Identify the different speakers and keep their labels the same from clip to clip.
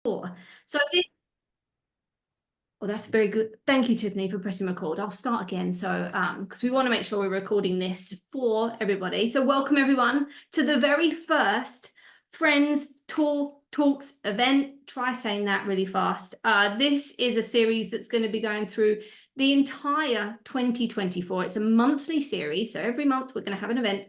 Speaker 1: Sure. So this, well, that's very good. Thank you, Tiffany, for pressing record. I'll start again. So, because we want to make sure we're recording this for everybody. So, welcome everyone to the very first Friends Talks event. Try saying that really fast. This is a series that's going to be going through the entire 2024. It's a monthly series. So, every month we're going to have an event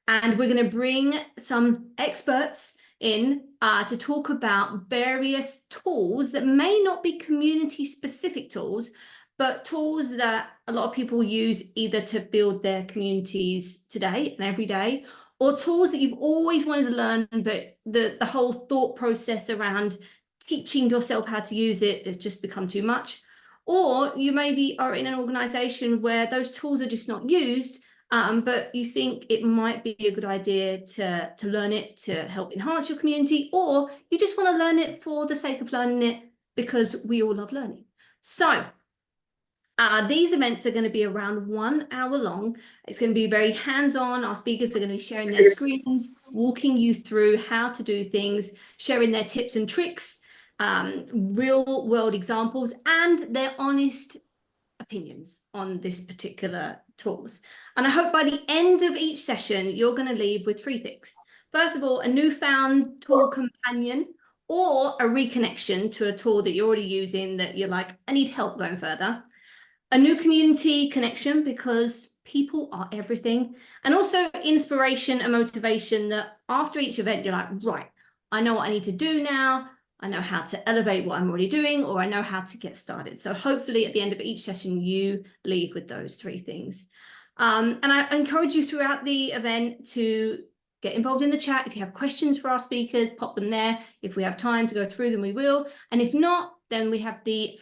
Speaker 1: and we're going to bring some experts in to talk about various tools that may not be community specific tools, but tools that a lot of people use either to build their communities today and every day, or tools that you've always wanted to learn, but the whole thought process around teaching yourself how to use it has just become too much. Or you maybe are in an organization where those tools are just not used, but you think it might be a good idea to learn it to help enhance your community, or you just want to learn it for the sake of learning it because we all love learning. So these events are going to be around 1 hour long. It's going to be very hands-on. Our speakers are going to be sharing their screens, walking you through how to do things, sharing their tips and tricks, real world examples, and their honest opinions on this particular tools. And I hope by the end of each session, you're going to leave with 3 things. First of all, a newfound tool companion or a reconnection to a tool that you're already using that you're like, I need help going further. A new community connection because people are everything. And also inspiration and motivation that after each event, you're like, right, I know what I need to do now. I know how to elevate what I'm already doing, or I know how to get started. So hopefully at the end of each session, you leave with those 3 things. And I encourage you throughout the event to get involved in the chat. If you have questions for our speakers, pop them there. If we have time to go through them, we will. And if not, then we have the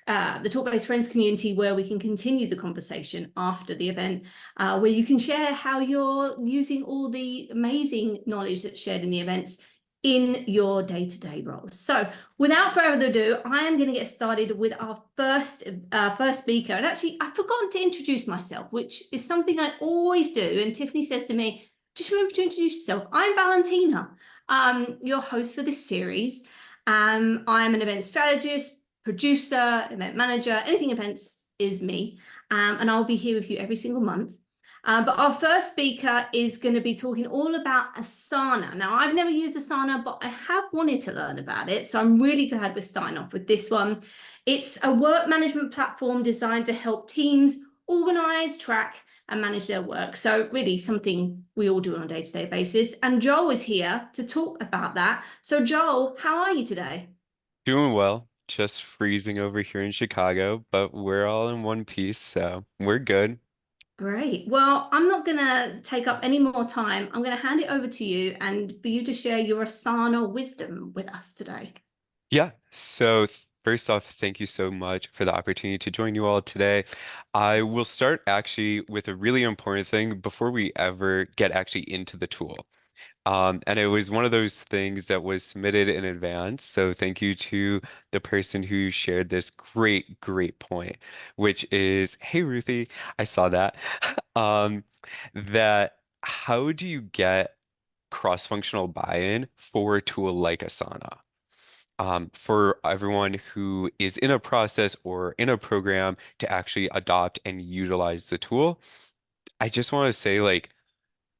Speaker 1: Talkbase Friends community where we can continue the conversation after the event, where you can share how you're using all the amazing knowledge that's shared in the events in your day-to-day roles. So without further ado, I am going to get started with our first speaker. And actually, I've forgotten to introduce myself, which is something I always do. And Tiffany says to me, just remember to introduce yourself. I'm Valentina, your host for this series. I'm an event strategist, producer, event manager, anything events is me. And I'll be here with you every single month. But our first speaker is going to be talking all about Asana. Now, I've never used Asana, but I have wanted to learn about it. So I'm really glad we're starting off with this one. It's a work management platform designed to help teams organize, track, and manage their work. So really something we all do on a day-to-day basis. And Joel is here to talk about that. So Joel, how are you today?
Speaker 2: Doing well, just freezing over here in Chicago, but we're all in one piece, so we're good.
Speaker 1: Great. Well, I'm not going to take up any more time. I'm going to hand it over to you and for you to share your Asana wisdom with us today.
Speaker 2: Yeah, so first off, thank you so much for the opportunity to join you all today. I will start actually with a really important thing before we ever get actually into the tool. And it was one of those things that was submitted in advance. So thank you to the person who shared this great point, which is, hey Ruthie, I saw that. Um, that how do you get cross-functional buy-in for a tool like Asana? For everyone who is in a process or in a program to actually adopt and utilize the tool, I just want to say like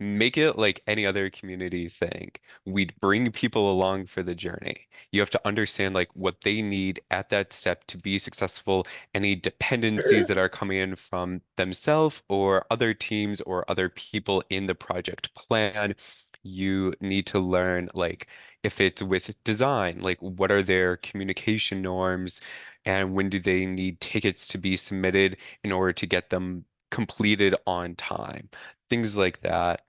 Speaker 2: make it like any other community thing. We'd bring people along for the journey. You have to understand like what they need at that step to be successful, any dependencies that are coming in from themselves or other teams or other people in the project plan. You need to learn like if it's with design, like what are their communication norms and when do they need tickets to be submitted in order to get them completed on time, things like that.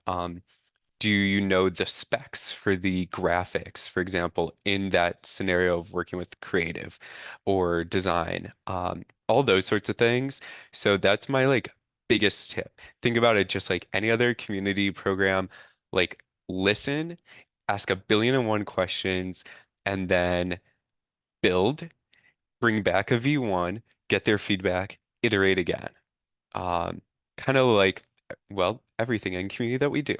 Speaker 2: Do you know the specs for the graphics, for example, in that scenario of working with creative or design? All those sorts of things. So that's my like biggest tip. Think about it just like any other community program, like listen, ask a billion and one questions, and then build, bring back a V1, get their feedback, iterate again. Um, Kind of like, well, everything in community that we do.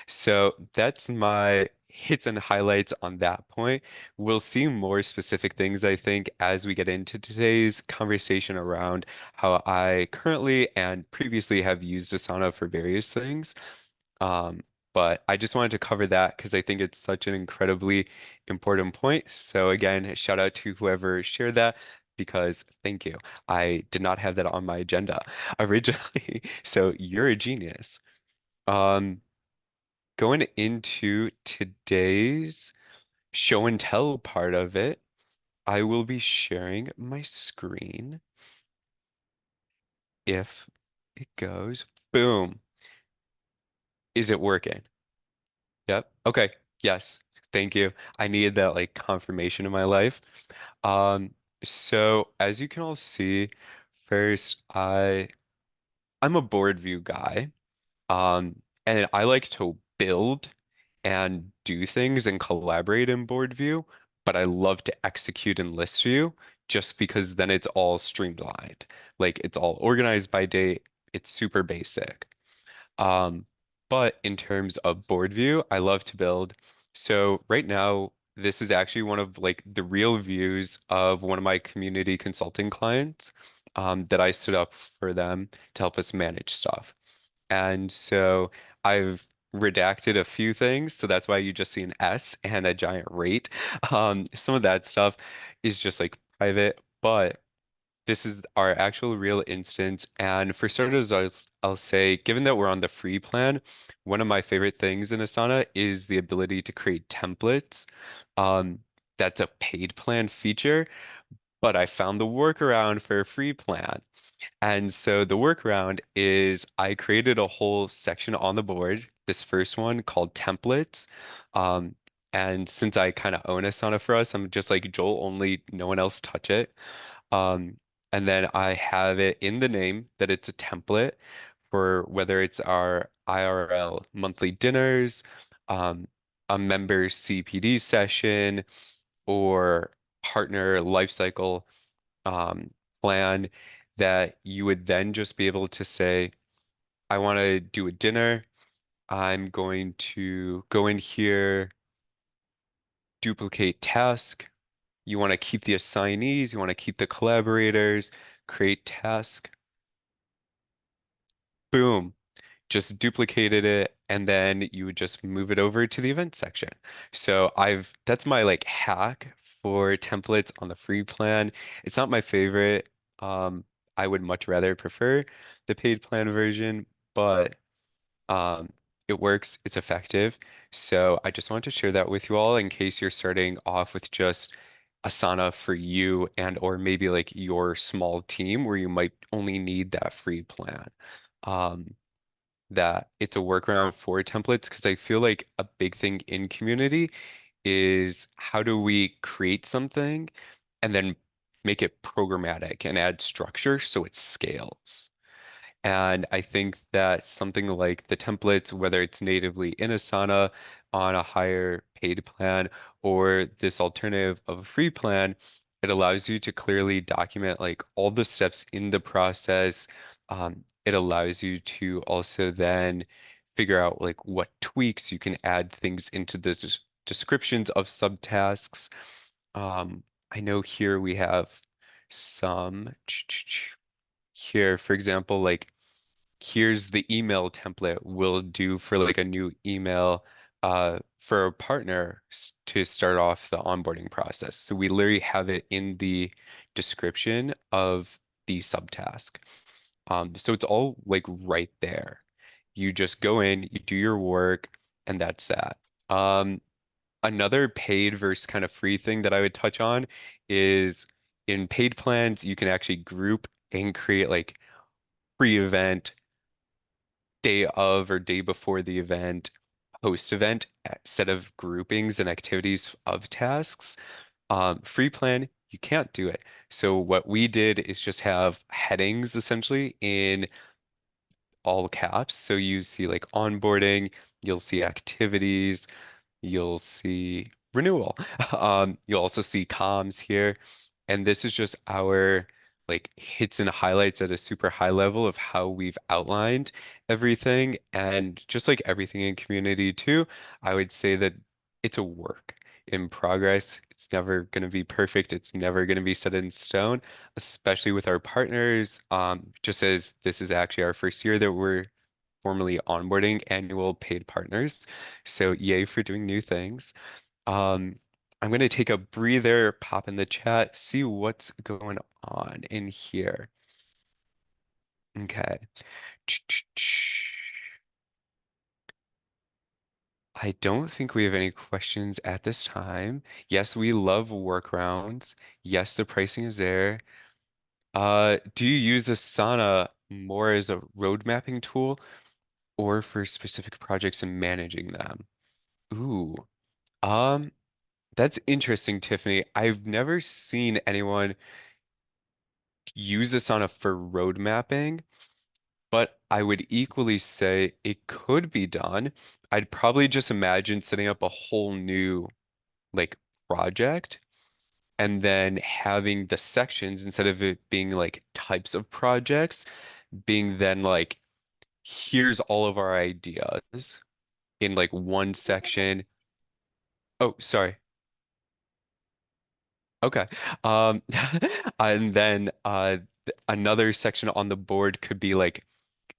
Speaker 2: So that's my hits and highlights on that point. We'll see more specific things, I think, as we get into today's conversation around how I currently and previously have used Asana for various things. Um, but I just wanted to cover that because I think it's such an incredibly important point. So again, shout out to whoever shared that because thank you. I did not have that on my agenda originally. So you're a genius. Um, Going into today's show and tell part of it, I will be sharing my screen if it goes. Boom. Is it working? Yep. Okay. Yes. Thank you. I needed that like confirmation in my life. Um, so as you can all see, first I'm a board view guy. And I like to build and do things and collaborate in board view, but I love to execute in list view just because then it's all streamlined. Like it's all organized by date. It's super basic. Um, but in terms of board view, I love to build. So right now, this is actually one of like the real views of one of my community consulting clients that I stood up for them to help us manage stuff. And so I've redacted a few things, so that's why you just see an S and a giant rate. Some of that stuff is just like private, but this is our actual real instance. And for starters, I'll say, given that we're on the free plan, one of my favorite things in Asana is the ability to create templates. Um, that's a paid plan feature, but I found the workaround for a free plan. And so the workaround is I created a whole section on the board, this first one called templates. Um, and since I kind of own Asana for us, I'm just like Joel only, no one else touch it. And then I have it in the name that it's a template for whether it's our IRL monthly dinners, um, a member CPD session, or partner lifecycle um, plan that you would then just be able to say, I want to do a dinner. I'm going to go in here, duplicate task. You want to keep the assignees, you want to keep the collaborators, create task. Boom. Just duplicated it and then you would just move it over to the event section. So that's my like hack for templates on the free plan. It's not my favorite. Um, I would much rather prefer the paid plan version, but um, it works, it's effective. So I just wanted to share that with you all in case you're starting off with just Asana for you and or maybe like your small team where you might only need that free plan. Um, that it's a workaround for templates because I feel like a big thing in community is how do we create something and then make it programmatic and add structure so it scales. And I think that something like the templates, whether it's natively in Asana on a higher paid plan or this alternative of a free plan, it allows you to clearly document like all the steps in the process. It allows you to also then figure out like what tweaks you can add things into the descriptions of subtasks. I know here we have some here, for example, like here's the email template we'll do for like a new email for a partner to start off the onboarding process. So we literally have it in the description of the subtask. So it's all like right there. You just go in, you do your work, and that's that. Another paid versus kind of free thing that I would touch on is in paid plans, you can actually group and create like pre-event day of or day before the event, post event set of groupings and activities of tasks. Free plan, you can't do it. So what we did is just have headings essentially in all caps. So you see like onboarding, you'll see activities, you'll see renewal. You'll also see comms here. And this is just our like hits and highlights at a super high level of how we've outlined everything. And just like everything in community too, I would say that it's a work in progress. It's never going to be perfect. It's never going to be set in stone, especially with our partners. Just as this is actually our first year that we're formally onboarding annual paid partners. So yay for doing new things. Um, I'm going to take a breather, pop in the chat, see what's going on in here. Okay. I don't think we have any questions at this time. Yes, we love workarounds. Yes, the pricing is there. Do you use Asana more as a road mapping tool or for specific projects and managing them? Ooh, um, that's interesting, Tiffany. I've never seen anyone use Asana for road mapping, but I would equally say it could be done. I'd probably just imagine setting up a whole new like project and then having the sections instead of it being like types of projects being then like here's all of our ideas in like one section. Oh, sorry. Okay. Um and then another section on the board could be like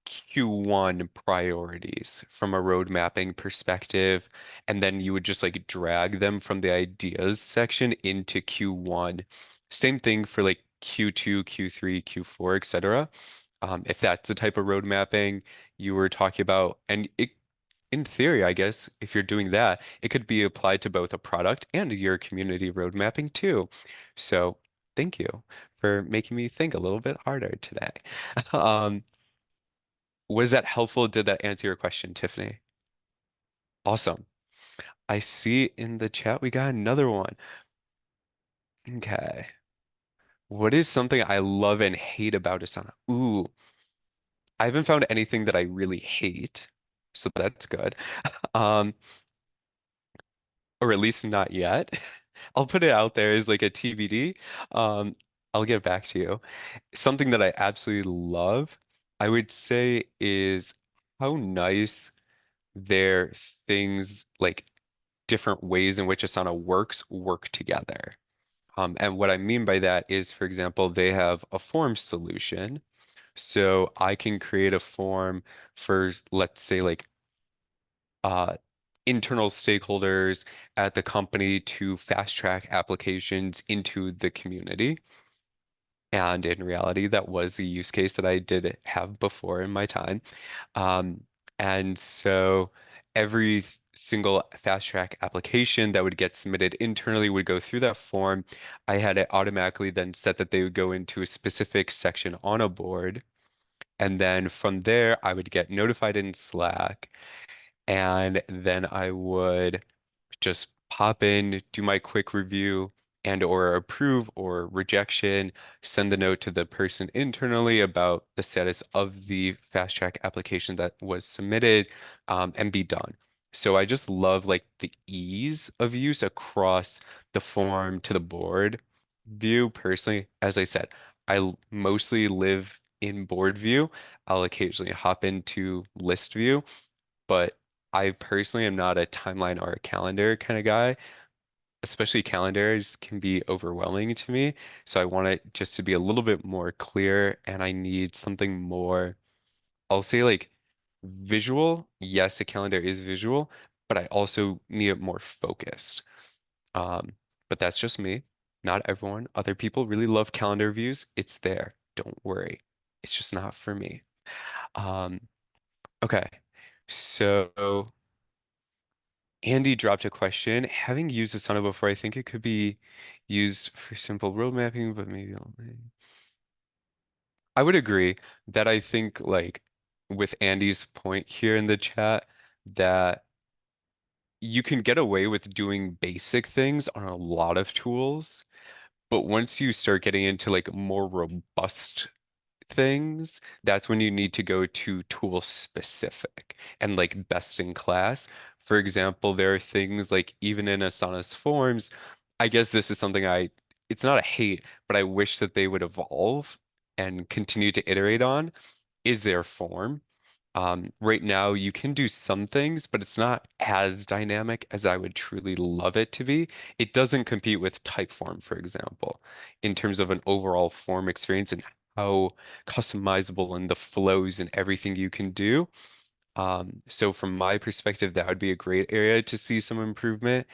Speaker 2: Q1 priorities from a road mapping perspective, and then you would just like drag them from the ideas section into Q1. Same thing for like Q2, Q3, Q4, etc. If that's the type of road mapping you were talking about, and it, in theory, I guess, if you're doing that, it could be applied to both a product and your community road mapping too. So thank you for making me think a little bit harder today. Um, was that helpful? Did that answer your question, Tiffany? Awesome. I see in the chat we got another one. Okay. What is something I love and hate about Asana? Ooh, I haven't found anything that I really hate, so that's good. Um, or at least not yet. I'll put it out there as like a TBD. Um, I'll get back to you. Something that I absolutely love, I would say, is how nice their things like different ways in which Asana work together. And what I mean by that is, for example, they have a form solution. So I can create a form for, let's say, like uh, internal stakeholders at the company to fast track applications into the community. And in reality, that was a use case that I did have before in my time. Um, and so every single fast track application that would get submitted internally would go through that form. I had it automatically then set that they would go into a specific section on a board. And then from there, I would get notified in Slack. And then I would just pop in, do my quick review and or approve or rejection, send the note to the person internally about the status of the fast track application that was submitted, and be done. So I just love like the ease of use across the form to the board view personally. As I said, mostly live in board view. I'll occasionally hop into list view, but I personally am not a timeline or a calendar kind of guy. Especially calendars can be overwhelming to me. So I want it just to be a little bit more clear, and I need something more, I'll say like visual. Yes, a calendar is visual, but I also need it more focused. Um, but that's just me. Not everyone. Other people really love calendar views. It's there. Don't worry. It's just not for me. Um, okay. So Andy dropped a question. Having used Asana before, I think it could be used for simple road mapping, but maybe only. I would agree that I think like with Andy's point here in the chat that you can get away with doing basic things on a lot of tools, but once you start getting into like more robust things, that's when you need to go to tool specific and like best in class. For example, there are things like even in Asana's forms, I guess this is something it's not a hate, but I wish that they would evolve and continue to iterate on, is their form. Right now, you can do some things, but it's not as dynamic as I would truly love it to be. It doesn't compete with Typeform, for example, in terms of an overall form experience and how customizable and the flows and everything you can do. So from my perspective, that would be a great area to see some improvement.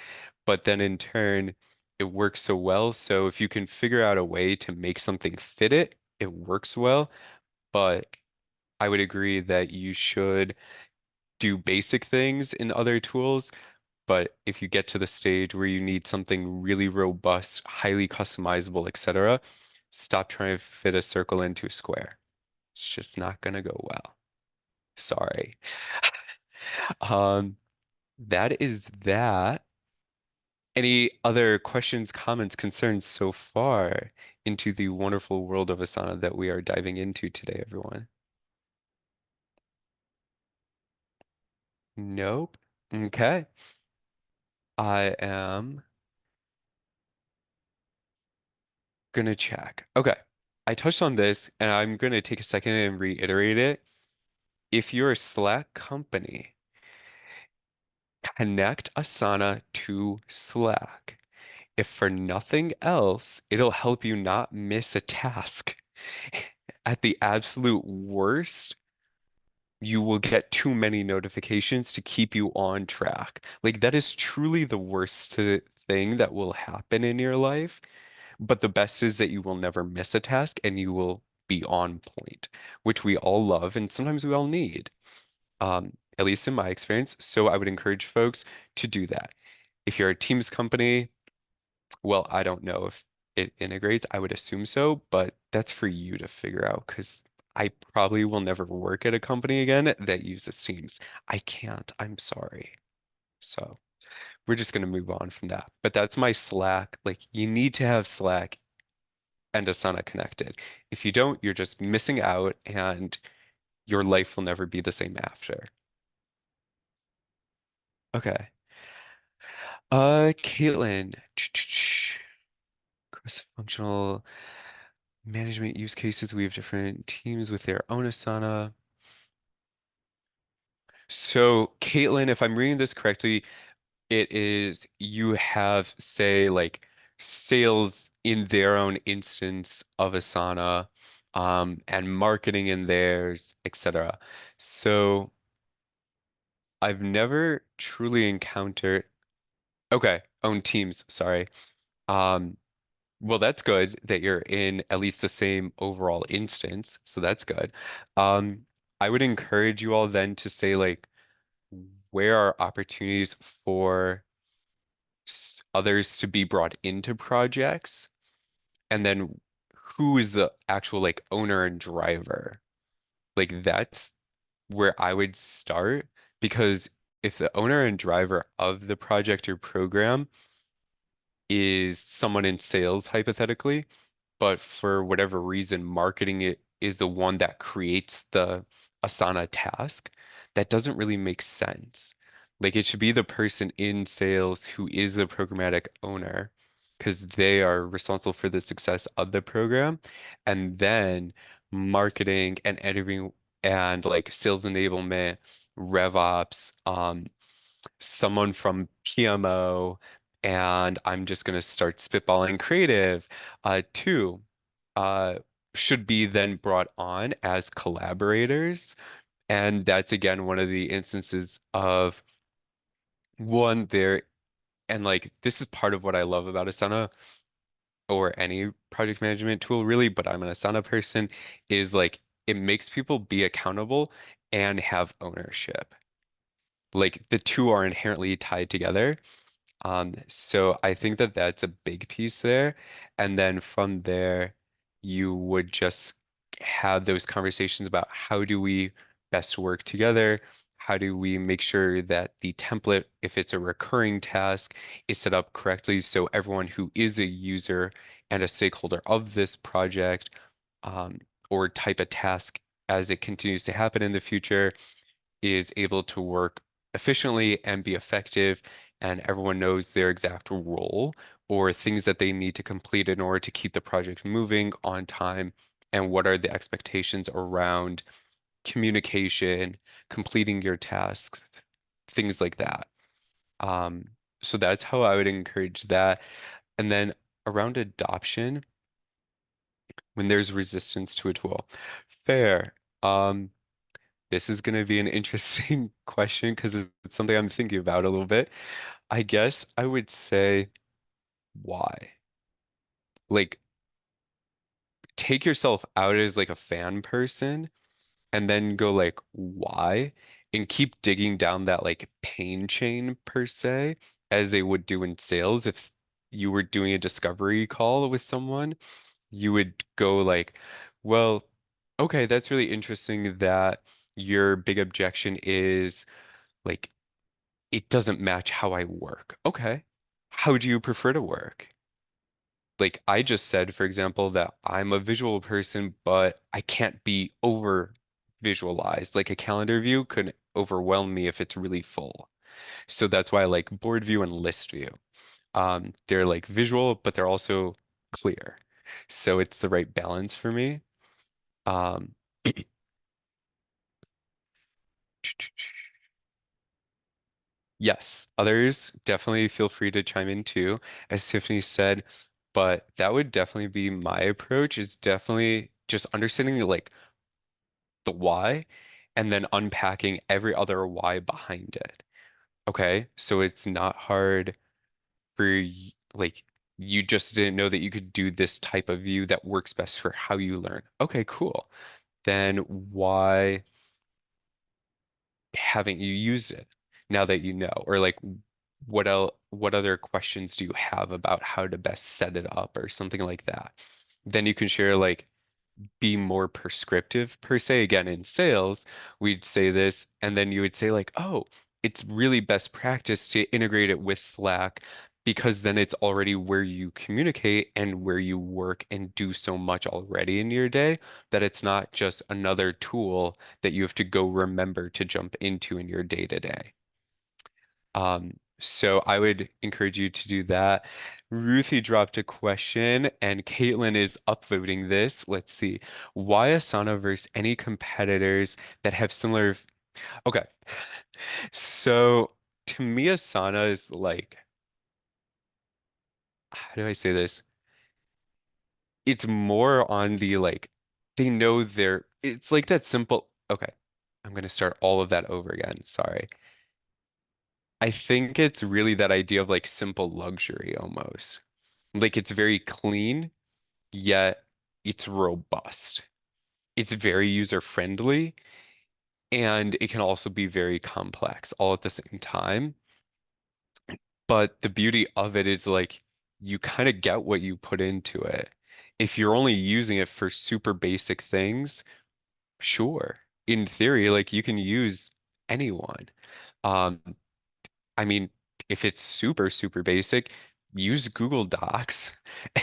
Speaker 2: But then in turn, it works so well. So if you can figure out a way to make something fit it, it works well. But I would agree that you should do basic things in other tools. But if you get to the stage where you need something really robust, highly customizable, etc., stop trying to fit a circle into a square. It's just not gonna go well. Sorry. Um, that is that. Any other questions, comments, concerns so far into the wonderful world of Asana that we are diving into today, everyone? Nope. Okay. I am gonna check. Okay. I touched on this and I'm gonna take a second and reiterate it. If you're a Slack company, connect Asana to Slack. If for nothing else, it'll help you not miss a task. At the absolute worst, you will get too many notifications to keep you on track. Like that is truly the worst thing that will happen in your life. But the best is that you will never miss a task and you will be on point, which we all love and sometimes we all need, at least in my experience. So I would encourage folks to do that. If you're a Teams company, well, I don't know if it integrates. I would assume so, but that's for you to figure out because I probably will never work at a company again that uses Teams. I can't. I'm sorry. So we're just going to move on from that. But that's my Slack. Like you need to have Slack and Asana connected. If you don't, you're just missing out and your life will never be the same after. Okay. Caitlin. Cross-functional management use cases. We have different teams with their own Asana. So, Caitlin, if I'm reading this correctly, it is you have, say, like sales in their own instance of Asana, and marketing in theirs, etc. So, I've never truly encountered, okay, own teams, sorry. Um, well, that's good that you're in at least the same overall instance, so that's good. Um, I would encourage you all then to say like, where are opportunities for others to be brought into projects, and then who is the actual like owner and driver? Like that's where I would start because if the owner and driver of the project or program is someone in sales, hypothetically, but for whatever reason, marketing it is the one that creates the Asana task, that doesn't really make sense. Like it should be the person in sales who is the programmatic owner because they are responsible for the success of the program. And then marketing and editing and like sales enablement, RevOps, someone from PMO, and I'm just going to start spitballing creative. Two, uh, should be then brought on as collaborators. And that's again one of the instances of one there. And like, this is part of what I love about Asana or any project management tool, really, but I'm an Asana person, is like, it makes people be accountable and have ownership. Like, the two are inherently tied together. So I think that that's a big piece there. And then from there, you would just have those conversations about how do we best work together? How do we make sure that the template, if it's a recurring task, is set up correctly so everyone who is a user and a stakeholder of this project, um, or type of task as it continues to happen in the future is able to work efficiently and be effective, and everyone knows their exact role or things that they need to complete in order to keep the project moving on time, and what are the expectations around communication, completing your tasks, things like that. Um, so that's how I would encourage that. And then around adoption, when there's resistance to a tool, fair. Um, this is going to be an interesting question because it's something I'm thinking about a little bit. I guess I would say why? Like, take yourself out as like a fan person and then go like, why? And keep digging down that like pain chain per se, as they would do in sales. If you were doing a discovery call with someone, you would go like, well, okay, that's really interesting that your big objection is like, it doesn't match how I work. Okay. How do you prefer to work? Like I just said, for example, that I'm a visual person, but I can't be over visualized. Like a calendar view could overwhelm me if it's really full. So that's why I like board view and list view. They're like visual, but they're also clear. So it's the right balance for me. Um, yes, others definitely feel free to chime in too, as Tiffany said, but that would definitely be my approach is definitely just understanding like the why and then unpacking every other why behind it. Okay, so it's not hard for like you just didn't know that you could do this type of view that works best for how you learn. Okay, cool. Then why haven't you used it now that you know? Or like what other questions do you have about how to best set it up or something like that? Then you can share like be more prescriptive per se. Again, in sales, we'd say this, and then you would say like, oh, it's really best practice to integrate it with Slack because then it's already where you communicate and where you work and do so much already in your day that it's not just another tool that you have to go remember to jump into in your day to day. So I would encourage you to do that. Ruthie dropped a question, and Caitlin is upvoting this. Let's see. Why Asana versus any competitors that have similar? Okay. So to me, Asana is like, how do I say this? It's more on the like, they know it's like that simple. Okay. I'm going to start all of that over again. Sorry. I think it's really that idea of like simple luxury almost. Like it's very clean, yet it's robust. It's very user friendly, and it can also be very complex all at the same time. But the beauty of it is like you kind of get what you put into it. If you're only using it for super basic things, sure. In theory, like you can use anyone. Um, I mean, if it's super, super basic, use Google Docs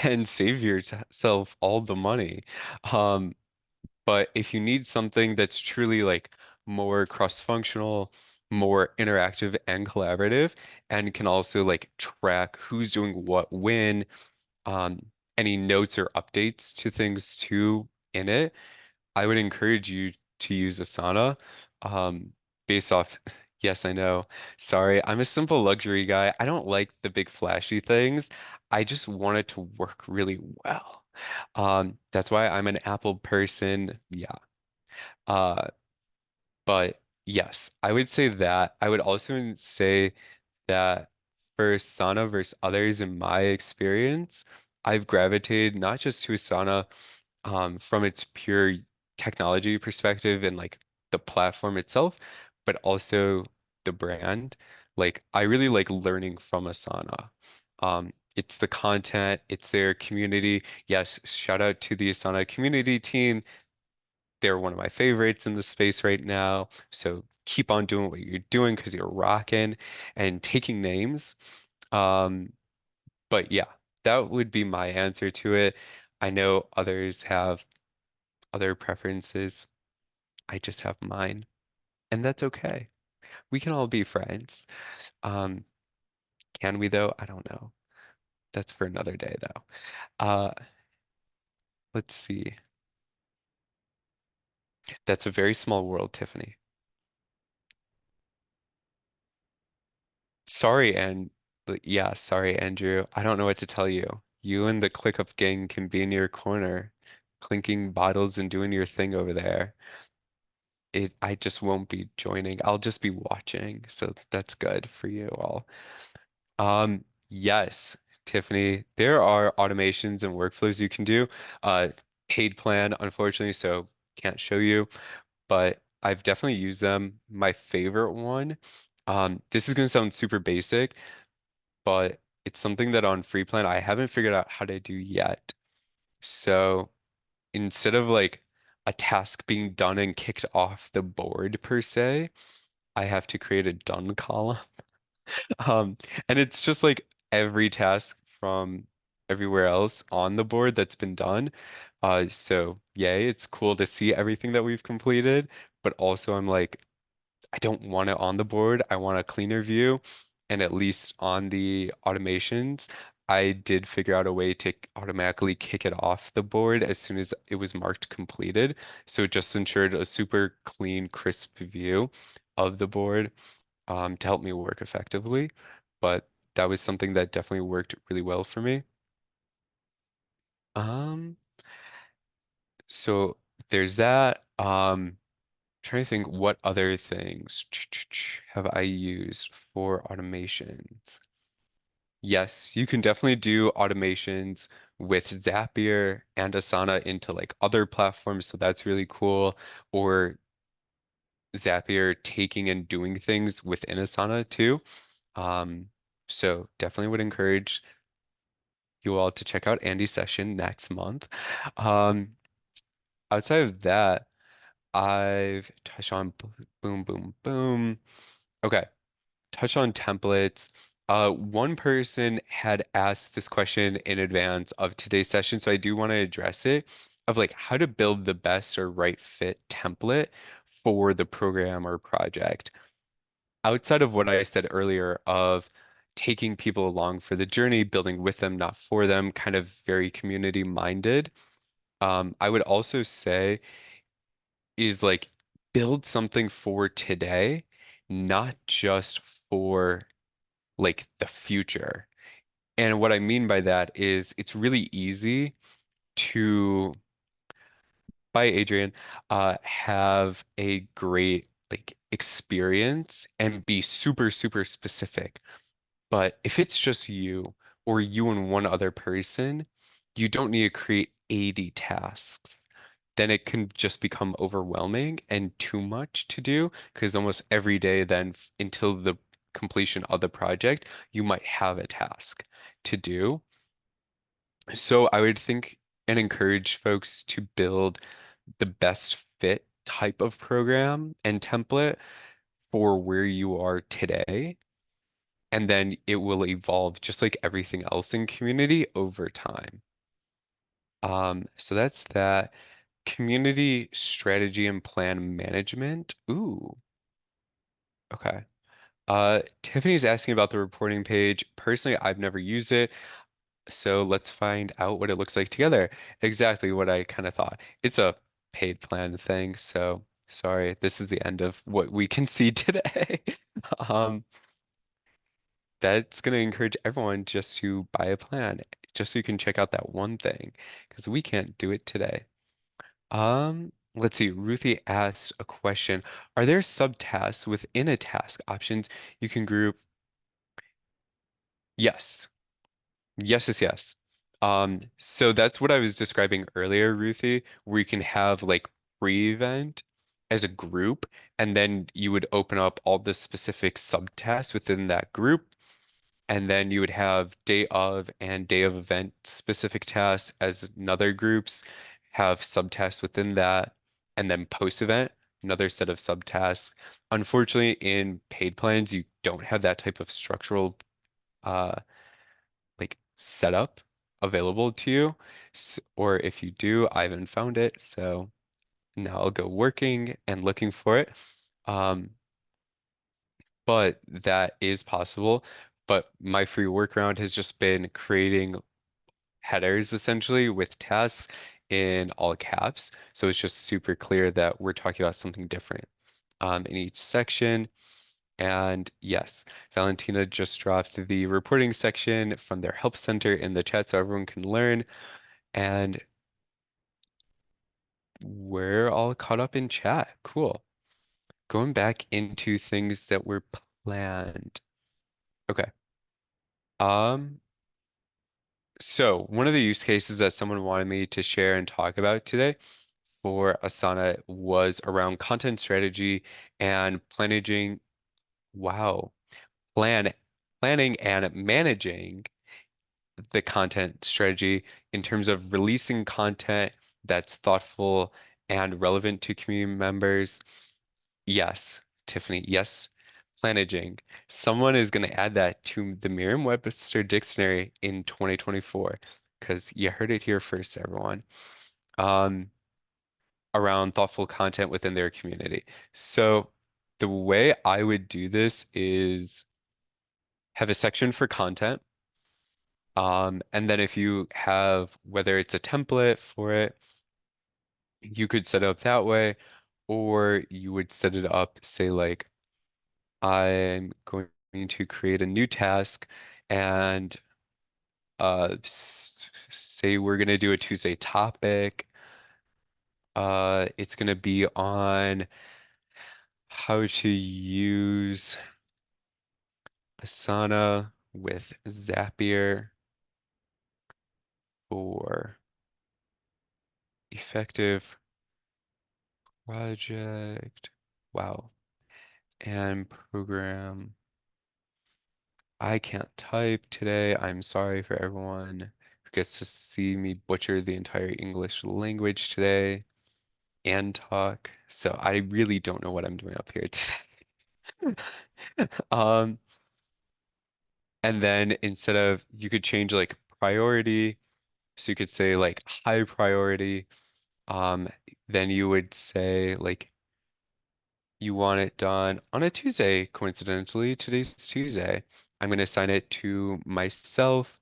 Speaker 2: and save yourself all the money. Um, but if you need something that's truly like more cross-functional, more interactive and collaborative, and can also like track who's doing what when, um, any notes or updates to things too in it, I would encourage you to use Asana, based off, yes, I know. Sorry, I'm a simple luxury guy. I don't like the big flashy things. I just want it to work really well. That's why I'm an Apple person. Yeah. Uh, but yes, I would say that. I would also say that for Asana versus others in my experience, I've gravitated not just to Asana from its pure technology perspective and like the platform itself, but also the brand. Like I really like learning from Asana. It's the content, it's their community. Yes, shout out to the Asana community team. They're one of my favorites in the space right now. So keep on doing what you're doing because you're rocking and taking names. Um, but yeah, that would be my answer to it. I know others have other preferences. I just have mine, and that's okay. We can all be friends. Um, can we though? I don't know. That's for another day though. Uh, let's see. That's a very small world, Tiffany. Sorry, and yeah, sorry, Andrew. I don't know what to tell you. You and the ClickUp gang can be in your corner, clinking bottles and doing your thing over there. I just won't be joining. I'll just be watching. So that's good for you all. Yes, Tiffany, there are automations and workflows you can do. Uh, Paid plan, unfortunately, so can't show you, but I've definitely used them. My favorite one, this is going to sound super basic, but it's something that on free plan I haven't figured out how to do yet. So instead of like a task being done and kicked off the board per se, I have to create a done column. Um, and it's just like every task from everywhere else on the board that's been done. So yay, it's cool to see everything that we've completed, but also I'm like, I don't want it on the board. I want a cleaner view. And at least on the automations, I did figure out a way to automatically kick it off the board as soon as it was marked completed. So it just ensured a super clean, crisp view of the board to help me work effectively. But that was something that definitely worked really well for me. Um, so there's that. Trying to think what other things have I used for automations. Yes, you can definitely do automations with Zapier and Asana into like other platforms, so that's really cool. Or Zapier taking and doing things within Asana too. Um, so definitely would encourage you all to check out Andy's session next month. Um, Outside of that, I've touched on boom, boom, boom. Okay, touch on templates. One person had asked this question in advance of today's session, so I do want to address it of like how to build the best or right fit template for the program or project. Outside of what I said earlier of taking people along for the journey, building with them, not for them, kind of very community minded. I would also say is like build something for today, not just for like the future. And what I mean by that is it's really easy to, by Adrian, have a great like experience and be super, super specific. But if it's just you or you and one other person, you don't need to create 80 tasks. Then it can just become overwhelming and too much to do because almost every day, then until the completion of the project, you might have a task to do. So I would think and encourage folks to build the best fit type of program and template for where you are today and then it will evolve just like everything else in community over time. So that's that. Community strategy and plan management. Ooh, okay. Tiffany's asking about the reporting page. Personally, I've never used it, so let's find out what it looks like together. Exactly what I kind of thought. It's a paid plan thing, so sorry, this is the end of what we can see today. Um, that's going to encourage everyone just to buy a plan, just so you can check out that one thing, because we can't do it today. Let's see. Ruthie asked a question. Are there subtasks within a task options you can group? Yes. Yes, yes, yes. So that's what I was describing earlier, Ruthie, where you can have like pre-event as a group, and then you would open up all the specific subtasks within that group. And then you would have day of and day of event specific tasks as another groups have subtasks within that. And then post event, another set of subtasks. Unfortunately, in paid plans, you don't have that type of structural uh like setup available to you. Or if you do, I haven't found it. So now I'll go working and looking for it. Um, but that is possible. But my free workaround has just been creating headers essentially with tasks in all caps. So it's just super clear that we're talking about something different in each section. And yes, Valentina just dropped the reporting section from their help center in the chat so everyone can learn. And we're all caught up in chat. Cool. Going back into things that were planned. Okay. Um, so one of the use cases that someone wanted me to share and talk about today for Asana was around content strategy and planning. Wow. Plan planning and managing the content strategy in terms of releasing content that's thoughtful and relevant to community members. Yes, Tiffany, yes. Planaging. Someone is going to add that to the Merriam-Webster dictionary in 2024 because you heard it here first, everyone. Um, Around thoughtful content within their community. So the way I would do this is have a section for content. And then if you have, whether it's a template for it, you could set it up that way, or you would set it up, say like, I'm going to create a new task and say we're going to do a Tuesday topic. It's going to be on how to use Asana with Zapier for effective project. Wow. And program. I can't type today. I'm sorry for everyone who gets to see me butcher the entire English language today and talk. So I really don't know what I'm doing up here today. Um, and then instead of you could change like priority, so you could say like high priority. Um, then you would say like you want it done on a Tuesday, coincidentally. Today's Tuesday. I'm going to assign it to myself.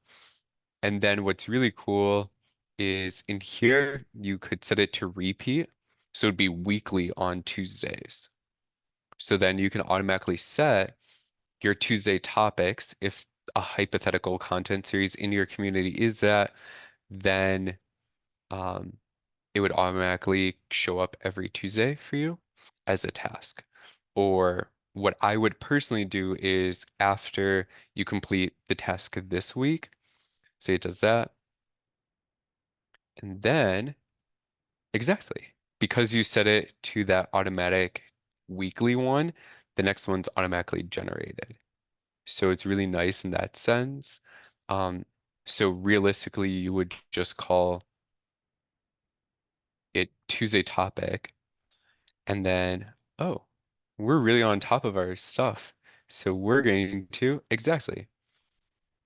Speaker 2: And then what's really cool is in here, you could set it to repeat. So it'd be weekly on Tuesdays. So then you can automatically set your Tuesday topics. If a hypothetical content series in your community is that, then um, it would automatically show up every Tuesday for you as a task. Or what I would personally do is after you complete the task this week, say it does that, and then exactly because you set it to that automatic weekly one, the next one's automatically generated. So it's really nice in that sense. Um, so realistically, you would just call it Tuesday topic. And then, oh, we're really on top of our stuff. So we're going to, exactly.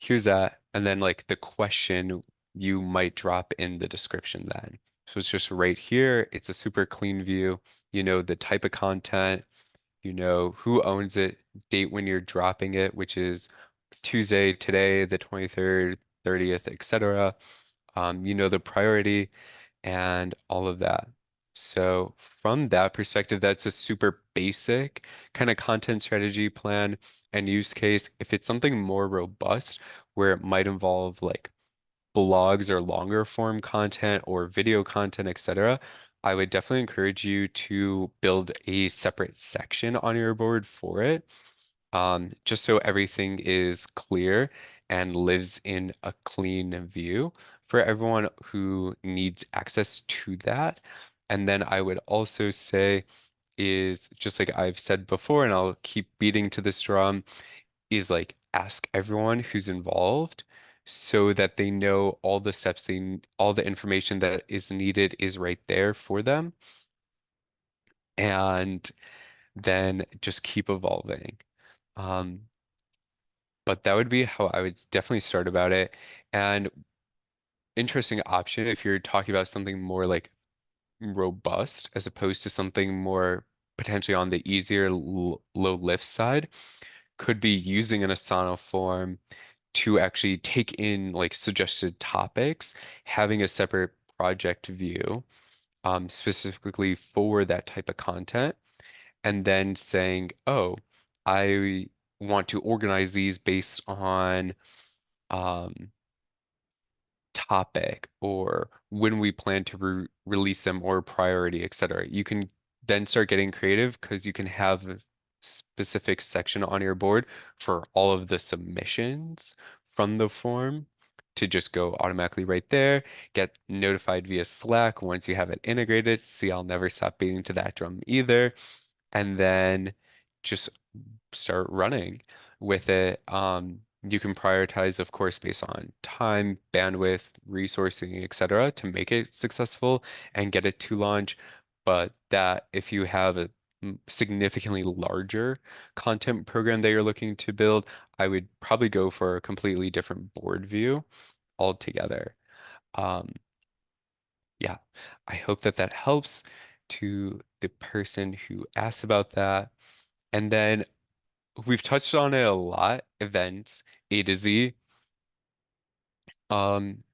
Speaker 2: Here's that. And then like the question you might drop in the description then. So it's just right here. It's a super clean view. You know the type of content, you know who owns it, date when you're dropping it, which is Tuesday, today, the 23rd, 30th, etc. You know the priority and all of that. So from that perspective, that's a super basic kind of content strategy plan and use case. If it's something more robust, where it might involve like blogs or longer form content or video content, etc., I would definitely encourage you to build a separate section on your board for it, just so everything is clear and lives in a clean view for everyone who needs access to that. And then I would also say is just like I've said before, and I'll keep beating to this drum, is like ask everyone who's involved so that they know all the steps all the information that is needed is right there for them. And then just keep evolving. Um, but that would be how I would definitely start about it. And interesting option if you're talking about something more like robust as opposed to something more potentially on the easier low lift side, could be using an Asana form to actually take in like suggested topics, having a separate project view, specifically for that type of content, and then saying, oh, I want to organize these based on um, topic or when we plan to release them or priority, etc. You can then start getting creative because you can have a specific section on your board for all of the submissions from the form to just go automatically right there, get notified via Slack once you have it integrated. See, I'll never stop beating to that drum either. And then just start running with it. You can prioritize, of course, based on time, bandwidth, resourcing, etc., to make it successful and get it to launch. But that if you have a significantly larger content program that you're looking to build, I would probably go for a completely different board view altogether. Um, yeah, I hope that that helps to the person who asked about that. And then we've touched on it a lot, events, A to Z. Um,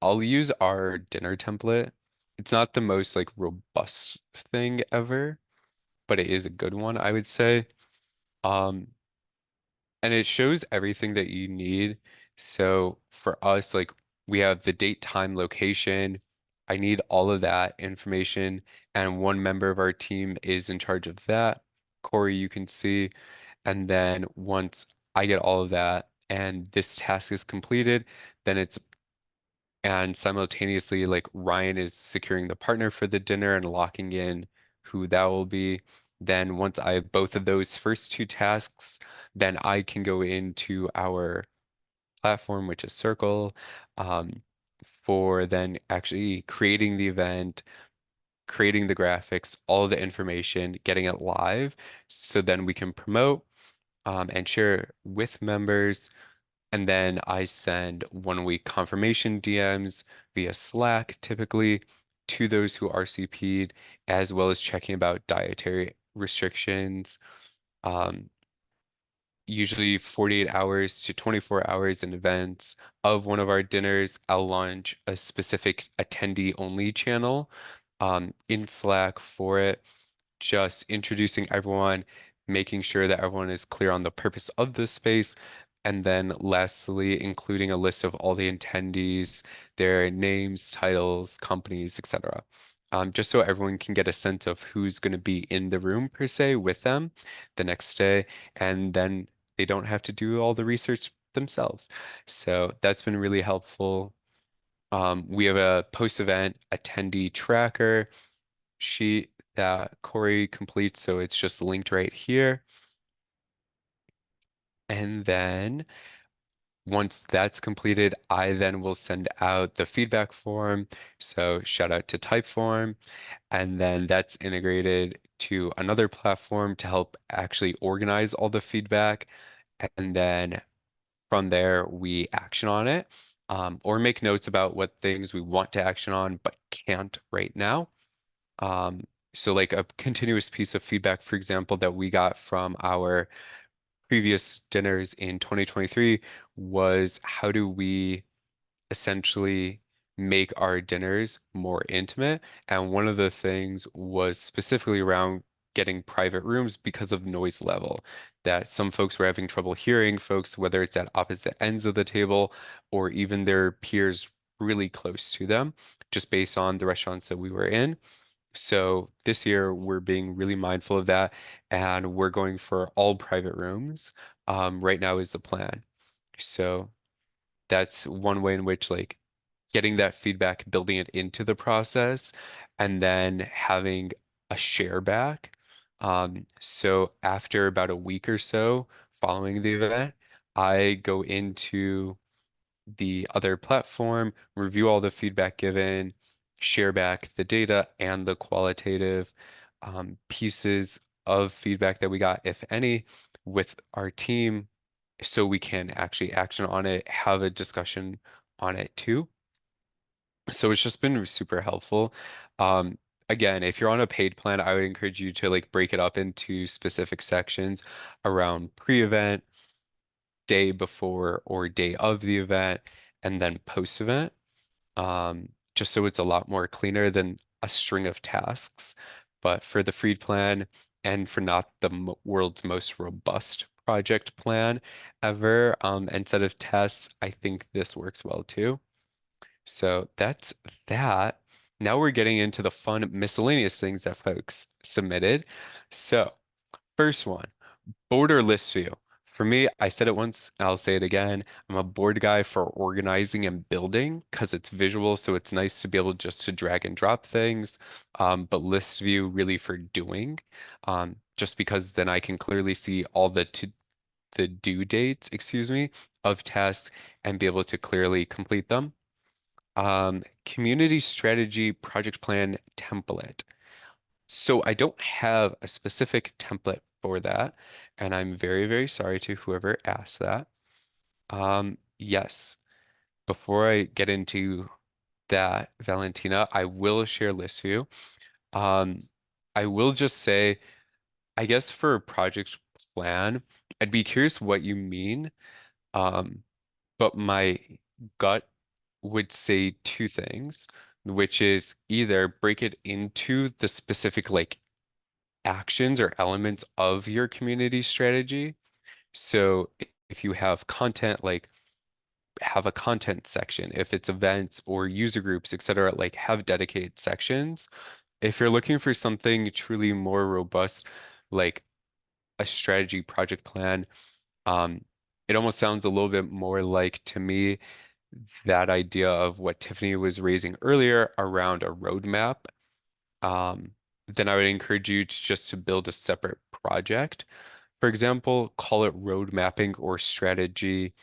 Speaker 2: I'll use our dinner template. It's not the most like robust thing ever, but it is a good one, I would say. Um, and it shows everything that you need. So for us, like we have the date, time, location. I need all of that information, and one member of our team is in charge of that. Corey, you can see. And then once I get all of that and this task is completed, then it's and simultaneously like Ryan is securing the partner for the dinner and locking in who that will be. Then once I have both of those first two tasks, then I can go into our platform, which is Circle, um, for then actually creating the event, creating the graphics, all the information, getting it live, so then we can promote and share with members. And then I send 1 week confirmation DMs via Slack, typically to those who RCP'd, as well as checking about dietary restrictions. Um, Usually 48 hours to 24 hours in advance of one of our dinners, I'll launch a specific attendee only channel in Slack for it, just introducing everyone, making sure that everyone is clear on the purpose of the space, and then lastly, including a list of all the attendees, their names, titles, companies, etc. Just so everyone can get a sense of who's going to be in the room per se with them the next day, and then they don't have to do all the research themselves. So that's been really helpful. We have a post-event attendee tracker sheet that Corey completes, so it's just linked right here. And then once that's completed, I then will send out the feedback form. So shout out to Typeform. And then that's integrated to another platform to help actually organize all the feedback. And then from there, we action on it, or make notes about what things we want to action on but can't right now. Um, so like a continuous piece of feedback, for example, that we got from our previous dinners in 2023 was how do we essentially make our dinners more intimate? And one of the things was specifically around getting private rooms because of noise level, that some folks were having trouble hearing folks, whether it's at opposite ends of the table or even their peers really close to them, just based on the restaurants that we were in. So this year we're being really mindful of that, and we're going for all private rooms. Right now is the plan. So that's one way in which like getting that feedback, building it into the process, and then having a share back. So after about a week or so following the event, I go into the other platform, review all the feedback given, share back the data and the qualitative pieces of feedback that we got, if any, with our team so we can actually action on it, have a discussion on it too. So it's just been super helpful. Um, Again, if you're on a paid plan, I would encourage you to like break it up into specific sections around pre-event, day before or day of the event, and then post-event, just so it's a lot more cleaner than a string of tasks. But for the free plan and for not the world's most robust project plan ever, instead of tests, I think this works well too. So that's that. Now we're getting into the fun miscellaneous things that folks submitted. So, first one, border list view. For me, I said it once, and I'll say it again. I'm a board guy for organizing and building because it's visual, so it's nice to be able just to drag and drop things. But list view really for doing, just because then I can clearly see all the due dates, excuse me, of tasks and be able to clearly complete them. Community strategy project plan template. So I don't have a specific template for that, and I'm very, very sorry to whoever asked that. Yes, before I get into that, Valentina, I will share list view. Um, I will just say, I guess for a project plan, I'd be curious what you mean. Um, but my gut would say two things, which is either break it into the specific like actions or elements of your community strategy. So if you have content, like have a content section. If it's events or user groups, etc., like have dedicated sections. If you're looking for something truly more robust, like a strategy project plan, um, it almost sounds a little bit more like to me that idea of what Tiffany was raising earlier around a roadmap. Um, then I would encourage you to just to build a separate project. For example, call it road mapping or strategy,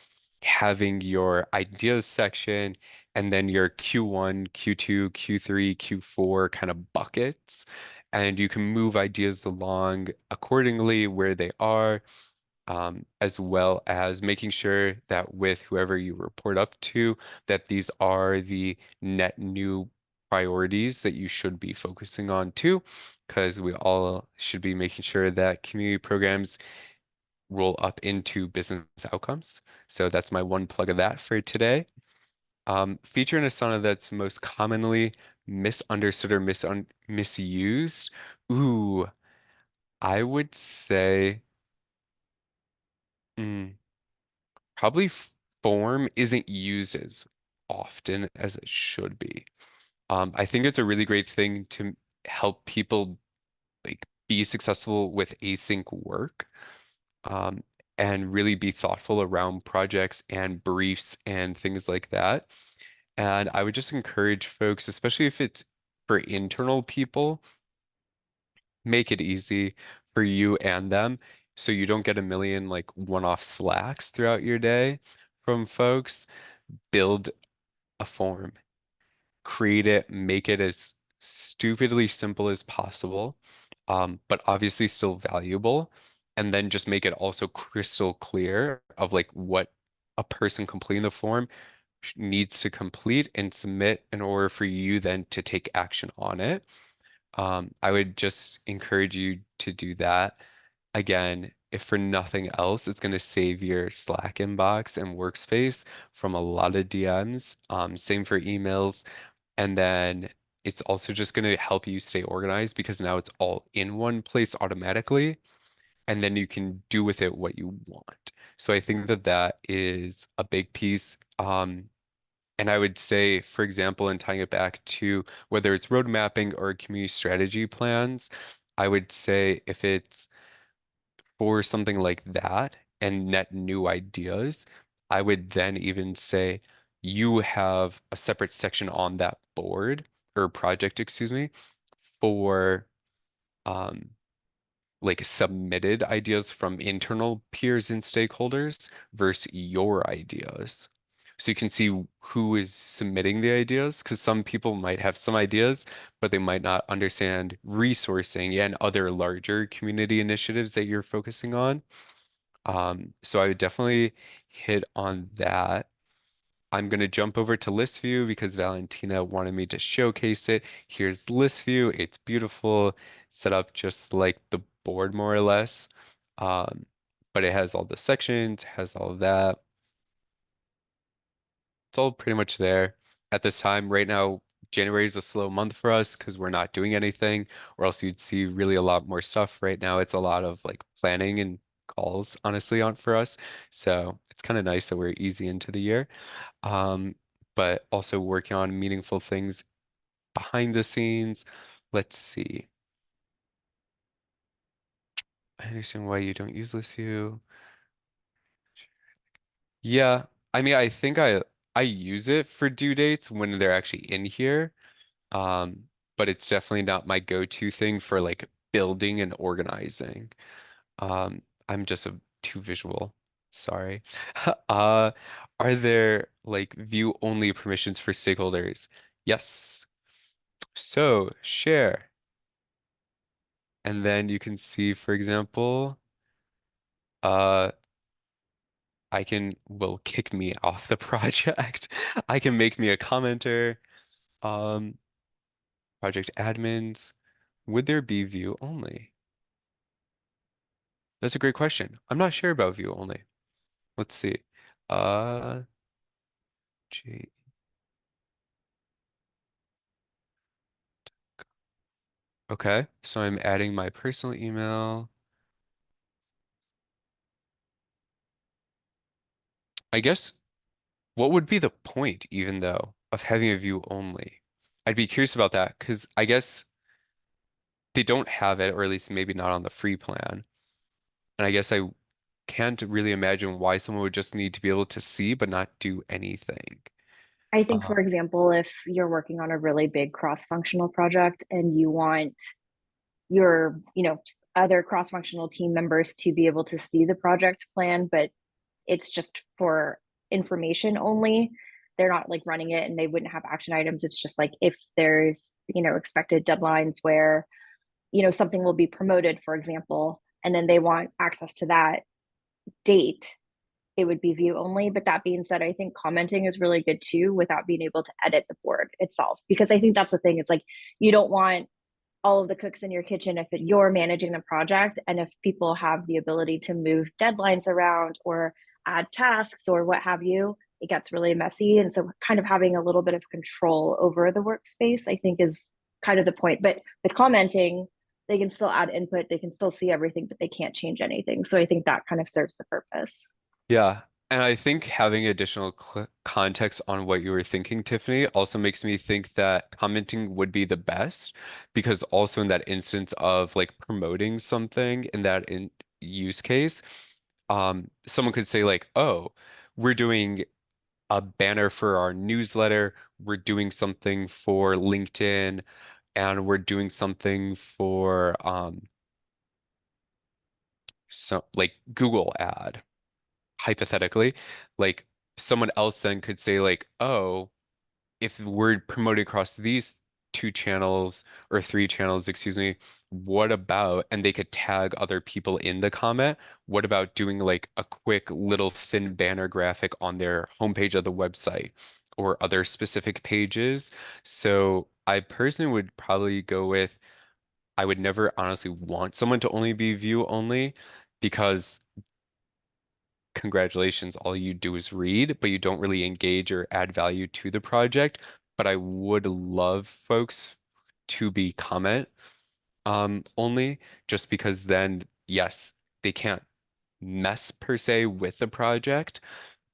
Speaker 2: having your ideas section and then your Q1, Q2, Q3, Q4 kind of buckets. And you can move ideas along accordingly where they are, as well as making sure that with whoever you report up to, that these are the net new priorities that you should be focusing on too, because we all should be making sure that community programs roll up into business outcomes. So that's my one plug of that for today. Feature in Asana that's most commonly misunderstood or misused. Ooh, I would say mm, probably form isn't used as often as it should be. I think it's a really great thing to help people like be successful with async work. um, and really be thoughtful around projects and briefs and things like that. And I would just encourage folks, especially if it's for internal people, make it easy for you and them so you don't get a million like one-off slacks throughout your day from folks. Build a form, create it, make it as stupidly simple as possible, but obviously still valuable. And then just make it also crystal clear of like what a person completing the form needs to complete and submit in order for you then to take action on it. I would just encourage you to do that. Again, if for nothing else, it's going to save your Slack inbox and workspace from a lot of DMs. Same for emails. And then it's also just going to help you stay organized because now it's all in one place automatically. And then you can do with it what you want. So I think that that is a big piece. And I would say, for example, in tying it back to whether it's road mapping or community strategy plans, I would say if it's for something like that and net new ideas, I would then even say you have a separate section on that board or project, excuse me, for um, like submitted ideas from internal peers and stakeholders versus your ideas. So you can see who is submitting the ideas, because some people might have some ideas, but they might not understand resourcing and other larger community initiatives that you're focusing on. So I would definitely hit on that. I'm going to jump over to list view because Valentina wanted me to showcase it. Here's list view. It's beautiful, set up just like the board more or less. Um, but it has all the sections, has all of that. It's all pretty much there at this time. Right now, January is a slow month for us because we're not doing anything, or else you'd see really a lot more stuff. Right now, it's a lot of like planning and calls, honestly, on for us. So it's kind of nice that we're easy into the year. Um, but also working on meaningful things behind the scenes. Let's see. I understand why you don't use Listio. Yeah, I mean, I think I use it for due dates when they're actually in here. But it's definitely not my go-to thing for like building and organizing. I'm just too visual. Sorry. Uh, are there like view only permissions for stakeholders? Yes. So share. And then you can see, for example, uh, will kick me off the project. I can make me a commenter. Um, project admins. Would there be view only? That's a great question. I'm not sure about view only. Let's see. Uh, G okay, so I'm adding my personal email. I guess what would be the point, even though, of having a view only? I'd be curious about that because I guess they don't have it, or at least maybe not on the free plan. And I guess I can't really imagine why someone would just need to be able to see but not do anything.
Speaker 3: I think,
Speaker 2: Uh,
Speaker 3: for example, if you're working on a really big cross-functional project and you want your, other cross-functional team members to be able to see the project plan, but it's just for information only. They're not like running it and they wouldn't have action items. It's just like if there's, expected deadlines where, something will be promoted, for example, and then they want access to that date, it would be view only. But that being said, I think commenting is really good too without being able to edit the board itself. Because I think that's the thing. It's like you don't want all of the cooks in your kitchen if you're managing the project and if people have the ability to move deadlines around or add tasks or what have you, it gets really messy. And so kind of having a little bit of control over the workspace, I think, is kind of the point. But with commenting, they can still add input, they can still see everything, but they can't change anything. So I think that kind of serves the purpose.
Speaker 2: Yeah, and I think having additional cl context on what you were thinking, Tiffany, also makes me think that commenting would be the best because also in that instance of like promoting something in that in use case, someone could say like, "Oh, we're doing a banner for our newsletter, we're doing something for LinkedIn, and we're doing something for so like Google ad." Hypothetically, like someone else then could say like, oh, if we're promoting across these two channels or three channels, excuse me, what about, and they could tag other people in the comment, what about doing like a quick little thin banner graphic on their homepage of the website or other specific pages? So I personally would probably go with, I would never honestly want someone to only be view only because congratulations, all you do is read, but you don't really engage or add value to the project. But I would love folks to be comment only, just because then, yes, they can't mess per se with the project,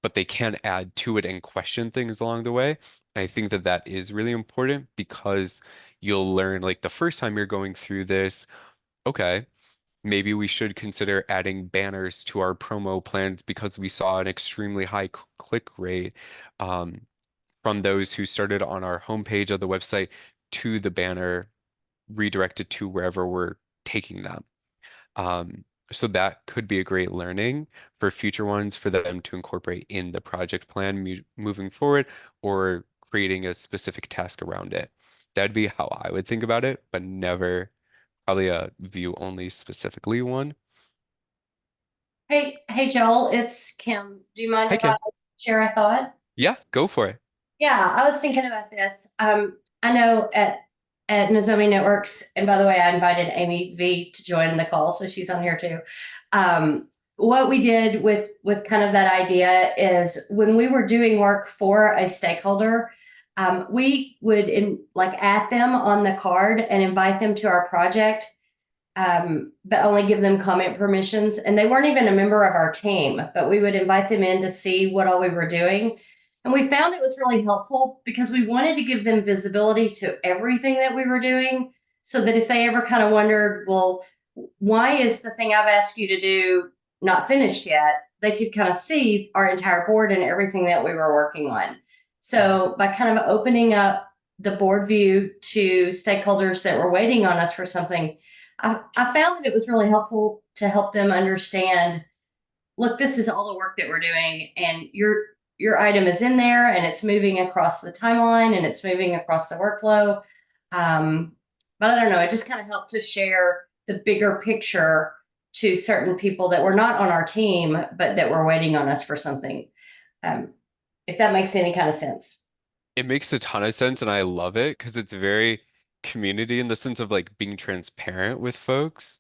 Speaker 2: but they can add to it and question things along the way. I think that that is really important because you'll learn like the first time you're going through this, okay, maybe we should consider adding banners to our promo plans because we saw an extremely high click rate um, from those who started on our homepage of the website to the banner redirected to wherever we're taking them. So that could be a great learning for future ones for them to incorporate in the project plan moving forward or creating a specific task around it. That'd be how I would think about it, but never probably a view only specifically one.
Speaker 4: Hey, Joel, it's Kim. Do you mind
Speaker 2: Hi,
Speaker 4: if I
Speaker 2: Kim.
Speaker 4: share a thought?
Speaker 2: Yeah, go for it.
Speaker 4: Yeah, I was thinking about this. I know at Nozomi Networks, and by the way, I invited Amy V to join the call, so she's on here too. What we did with kind of that idea is when we were doing work for a stakeholder, We would add them on the card and invite them to our project, but only give them comment permissions. And they weren't even a member of our team, but we would invite them in to see what all we were doing. And we found it was really helpful because we wanted to give them visibility to everything that we were doing, so that if they ever kind of wondered, well, why is the thing I've asked you to do not finished yet, they could kind of see our entire board and everything that we were working on. So by kind of opening up the board view to stakeholders that were waiting on us for something, I found that it was really helpful to help them understand, look, this is all the work that we're doing, and your item is in there and it's moving across the timeline and it's moving across the workflow. But I don't know, it just kind of helped to share the bigger picture to certain people that were not on our team, but that were waiting on us for something. If that makes any kind of sense.
Speaker 2: It makes a ton of sense, and I love it because it's very community in the sense of like being transparent with folks,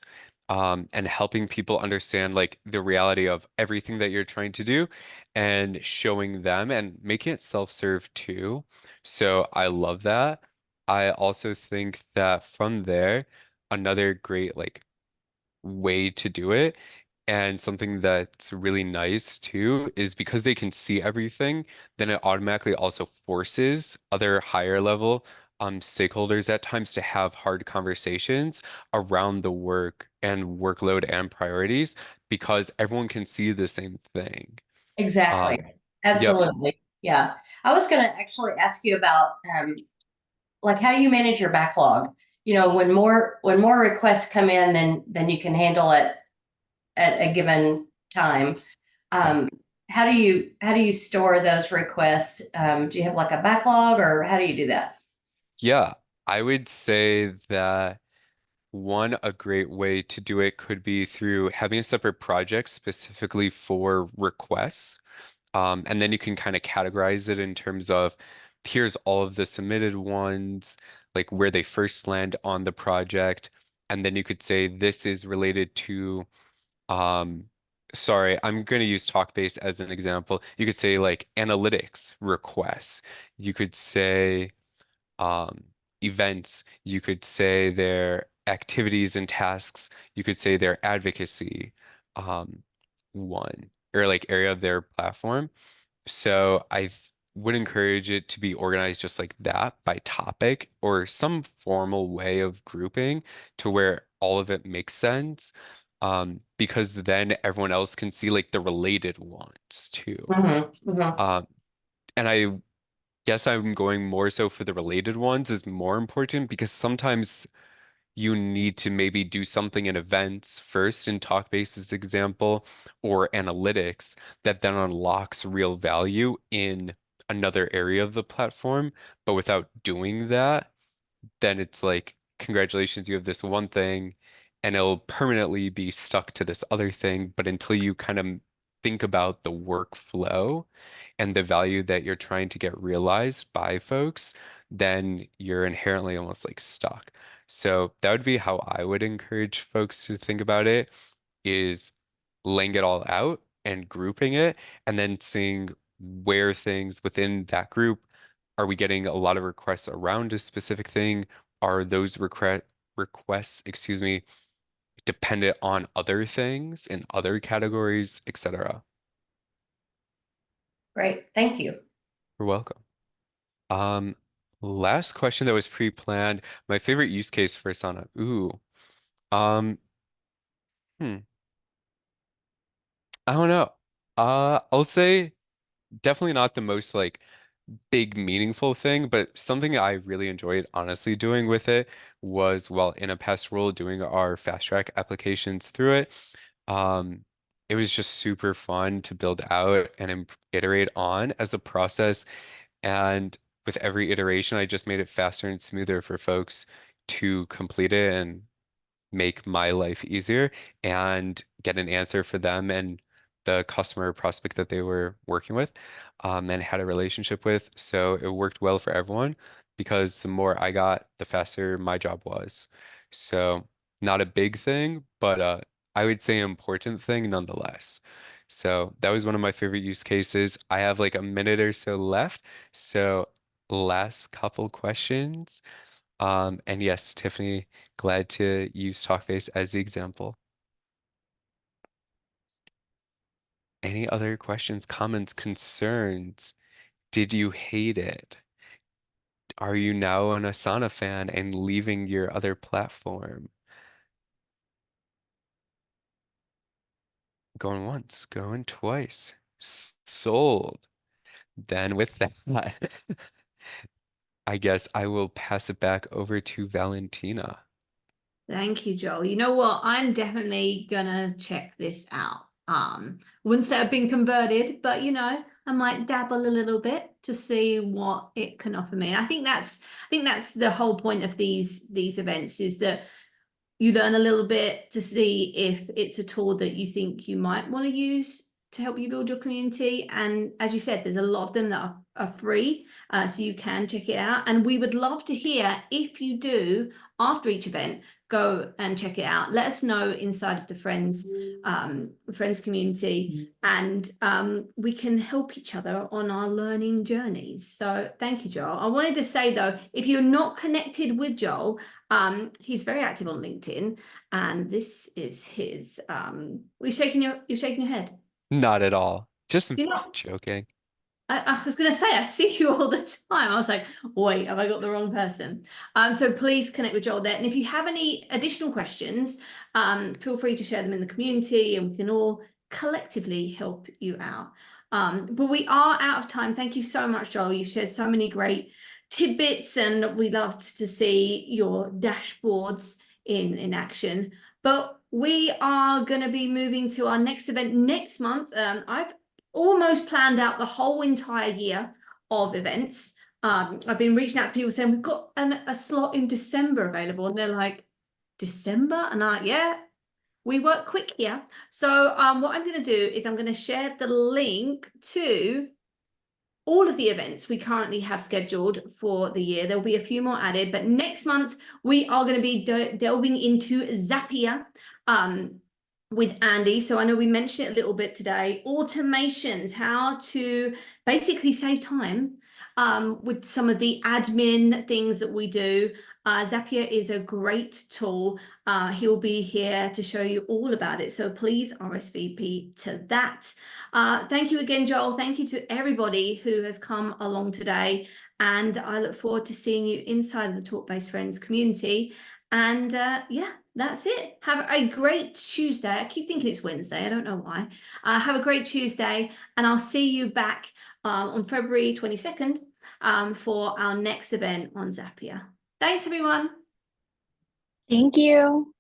Speaker 2: and helping people understand like the reality of everything that you're trying to do and showing them and making it self-serve too. So I love that. I also think that from there, another great like way to do it. And something that's really nice too is because they can see everything, then it automatically also forces other higher level stakeholders at times to have hard conversations around the work and workload and priorities because everyone can see the same thing.
Speaker 4: Exactly.
Speaker 2: Um, yep.
Speaker 4: Absolutely. Yeah. I was going to actually ask you about like, how do you manage your backlog? You know, when more requests come in than you can handle it at a given time. Um, how do you store those requests? Do you have like a backlog, or how do you do that?
Speaker 2: Yeah, I would say that a great way to do it could be through having a separate project specifically for requests. And then you can kind of categorize it in terms of here's all of the submitted ones, like where they first land on the project. And then you could say this is related to, um, sorry, I'm going to use Talkbase as an example. You could say like analytics requests. You could say, um, events. You could say their activities and tasks. You could say their advocacy, um, one or like area of their platform. So would encourage it to be organized just like that by topic or some formal way of grouping to where all of it makes sense. Because then everyone else can see like the related ones too.
Speaker 4: Mm-hmm.
Speaker 2: Um, and I guess I'm going more so for the related ones is more important because sometimes you need to maybe do something in events first in Talkbase's example or analytics that then unlocks real value in another area of the platform. But without doing that, then it's like, congratulations, you have this one thing and it'll permanently be stuck to this other thing. But until you kind of think about the workflow and the value that you're trying to get realized by folks, then you're inherently almost like stuck. So that would be how I would encourage folks to think about it is laying it all out and grouping it and then seeing where things within that group are we getting a lot of requests around a specific thing? Are those requests, excuse me, dependent on other things in other categories, etc.
Speaker 4: Great. Thank you.
Speaker 2: You're welcome. Um, Last question that was pre-planned. My favorite use case for Asana. Ooh. Um, hmm. I don't know. I'll say definitely not the most like big meaningful thing, but something I really enjoyed honestly doing with it was while in a past role doing our fast track applications through it. Um, it was just super fun to build out and iterate on as a process. And with every iteration, I just made it faster and smoother for folks to complete it and make my life easier and get an answer for them and the customer prospect that they were working with, and had a relationship with. So it worked well for everyone because the more I got, the faster my job was. So not a big thing, but I would say an important thing nonetheless. So that was one of my favorite use cases. I have like a minute or so left. So last couple questions. And yes, Tiffany, glad to use Talkbase as the example. Any other questions, comments, concerns? Did you hate it? Are you now an Asana fan and leaving your other platform? Going once, going twice. Sold. Then with that, I guess I will pass it back over to Valentina.
Speaker 1: Thank you, Joel. You know what? I'm definitely gonna check this out. Wouldn't say I've been converted, but you know, I might dabble a little bit to see what it can offer me. I think that's the whole point of these events, is that you learn a little bit to see if it's a tool that you think you might want to use to help you build your community. And as you said, there's a lot of them that are free, so you can check it out. And we would love to hear if you do, after each event, go and check it out. Let us know inside of the friends community, and we can help each other on our learning journeys. So thank you, Joel. I wanted to say though, if you're not connected with Joel, he's very active on LinkedIn, and this is his you're shaking your head.
Speaker 2: Not at all. Just
Speaker 1: You know,
Speaker 2: joking.
Speaker 1: I was going to say, I see you all the time. I was like, wait, have I got the wrong person? So please connect with Joel there. And if you have any additional questions, feel free to share them in the community, and we can all collectively help you out. But we are out of time. Thank you so much, Joel. You've shared so many great tidbits, and we loved to see your dashboards in action. But we are going to be moving to our next event next month. I've almost planned out the whole entire year of events. I've been reaching out to people saying we've got a slot in December available, and they're like, December? And I, yeah, we work quick here. So what I'm going to do is I'm going to share the link to all of the events we currently have scheduled for the year. There'll be a few more added, but next month we are going to be delving into Zapier with Andy. So I know we mentioned it a little bit today. Automations, how to basically save time with some of the admin things that we do. Zapier is a great tool. He'll be here to show you all about it. So please RSVP to that. Thank you again, Joel. Thank you to everybody who has come along today. And I look forward to seeing you inside of the Talkbase Friends community. And yeah, that's it. Have a great Tuesday. I keep thinking it's Wednesday. I don't know why. Have a great Tuesday. And I'll see you back on February 22nd for our next event on Zapier. Thanks, everyone.
Speaker 3: Thank you.